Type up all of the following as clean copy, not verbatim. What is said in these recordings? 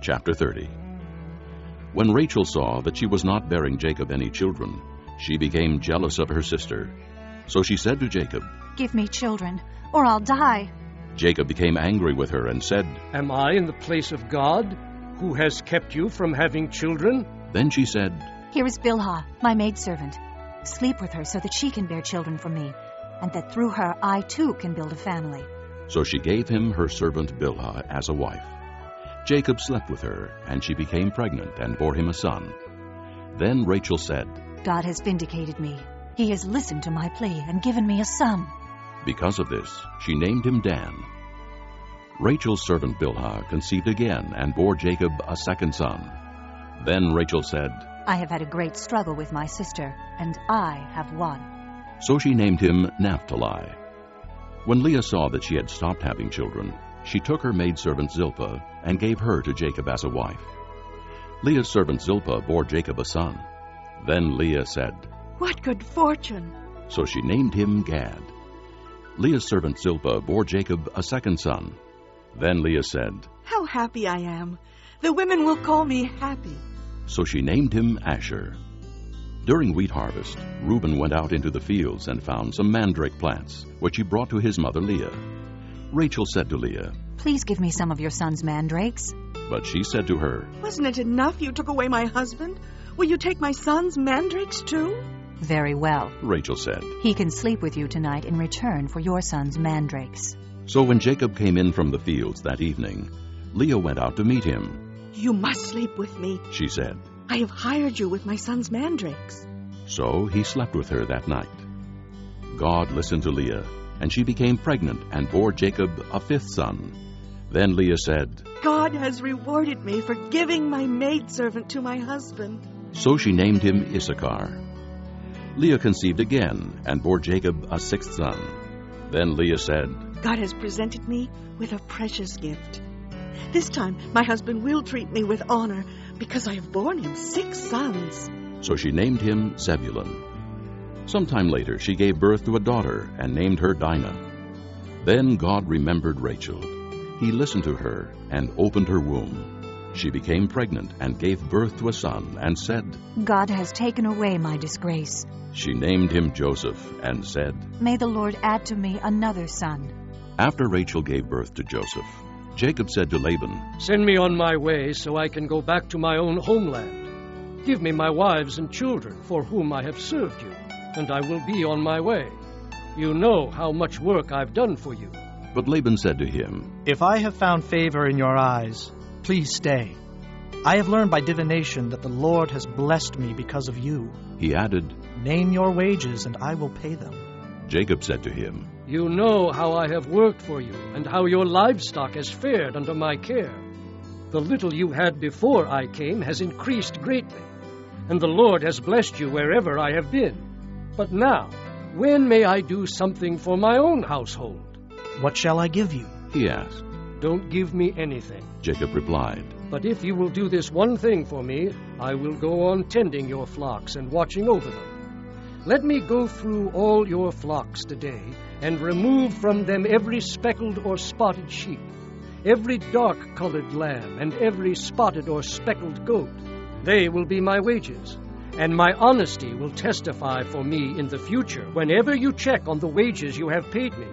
Chapter 30. When Rachel saw that she was not bearing Jacob any children, she became jealous of her sister. So she said to Jacob, "Give me children, or I'll die." Jacob became angry with her and said, "Am I in the place of God, who has kept you from having children?" Then she said, "Here is Bilhah, my maidservant. Sleep with her so that she can bear children for me, and that through her I too can build a family." So she gave him her servant Bilhah as a wife. Jacob slept with her, and she became pregnant and bore him a son. Then Rachel said, "God has vindicated me. He has listened to my plea and given me a son." Because of this, she named him Dan. Rachel's servant Bilhah conceived again and bore Jacob a second son. Then Rachel said, "I have had a great struggle with my sister, and I have won." So she named him Naphtali. When Leah saw that she had stopped having children, she took her maidservant Zilpah and gave her to Jacob as a wife. Leah's servant Zilpah bore Jacob a son. Then Leah said, "What good fortune!" So she named him Gad. Leah's servant Zilpah bore Jacob a second son. Then Leah said, "How happy I am! The women will call me happy." So she named him Asher. During wheat harvest, Reuben went out into the fields and found some mandrake plants, which he brought to his mother Leah. Rachel said to Leah, "Please give me some of your son's mandrakes." But she said to her, "Wasn't it enough you took away my husband? Will you take my son's mandrakes too?" "Very well. Rachel said. He can sleep with you tonight in return for your son's mandrakes." So when Jacob came in from the fields that evening, Leah went out to meet him. "You must sleep with me," She said. "I have hired you with my son's mandrakes." So he slept with her that night. God listened to Leah, and she became pregnant and bore Jacob a fifth son. Then Leah said, "God has rewarded me for giving my maidservant to my husband." So she named him Issachar. Leah conceived again and bore Jacob a sixth son. Then Leah said, "God has presented me with a precious gift. This time my husband will treat me with honor, because I have borne him 6 sons." So she named him Zebulun. Sometime later she gave birth to a daughter and named her Dinah. Then God remembered Rachel. He listened to her and opened her womb. She became pregnant and gave birth to a son and said, "God has taken away my disgrace." She named him Joseph and said, "May the Lord add to me another son." After Rachel gave birth to Joseph, Jacob said to Laban, "Send me on my way so I can go back to my own homeland. Give me my wives and children, for whom I have served you, and I will be on my way. You know how much work I've done for you." But Laban said to him, "If I have found favor in your eyes, please stay. I have learned by divination that the Lord has blessed me because of you." He added, "Name your wages, and I will pay them." Jacob said to him, You know how I have worked for you, and how your livestock has fared under my care. The little you had before I came has increased greatly, and the Lord has blessed you wherever I have been. But now, when may I do something for my own household?" "What shall I give you?" he asked. "Don't give me anything. Jacob replied, But if you will do this one thing for me, I will go on tending your flocks and watching over them. Let me go through all your flocks today, and remove from them every speckled or spotted sheep, every dark-colored lamb, and every spotted or speckled goat. They will be my wages, and my honesty will testify for me in the future whenever you check on the wages you have paid me.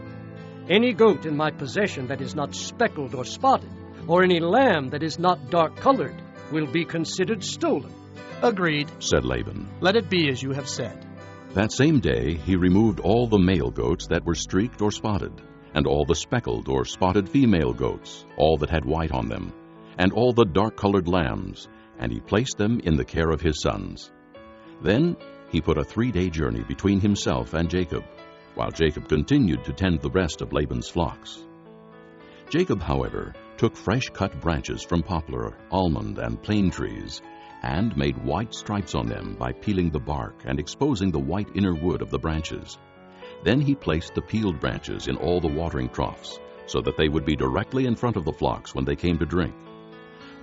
Any goat in my possession that is not speckled or spotted, or any lamb that is not dark-colored, will be considered stolen." "Agreed," said Laban. "Let it be as you have said." That same day he removed all the male goats that were streaked or spotted, and all the speckled or spotted female goats, all that had white on them, and all the dark-colored lambs, and he placed them in the care of his sons. Then he put a 3-day journey between himself and Jacob, while Jacob continued to tend the rest of Laban's flocks. Jacob, however, took fresh-cut branches from poplar, almond, and plane trees, and made white stripes on them by peeling the bark and exposing the white inner wood of the branches. Then he placed the peeled branches in all the watering troughs, so that they would be directly in front of the flocks when they came to drink.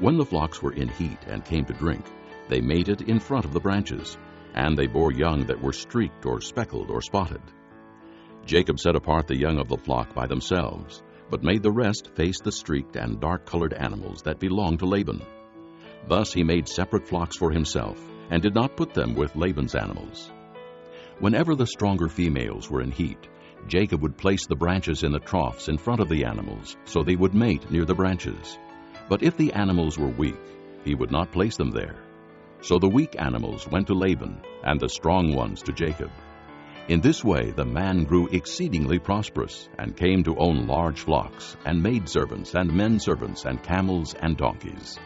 When the flocks were in heat and came to drink, they mated in front of the branches, and they bore young that were streaked or speckled or spotted. Jacob set apart the young of the flock by themselves, but made the rest face the streaked and dark-colored animals that belonged to Laban. Thus he made separate flocks for himself, and did not put them with Laban's animals. Whenever the stronger females were in heat, Jacob would place the branches in the troughs in front of the animals, so they would mate near the branches. But if the animals were weak, he would not place them there. So the weak animals went to Laban, and the strong ones to Jacob. In this way the man grew exceedingly prosperous, and came to own large flocks, and maidservants, and men servants, and camels, and donkeys.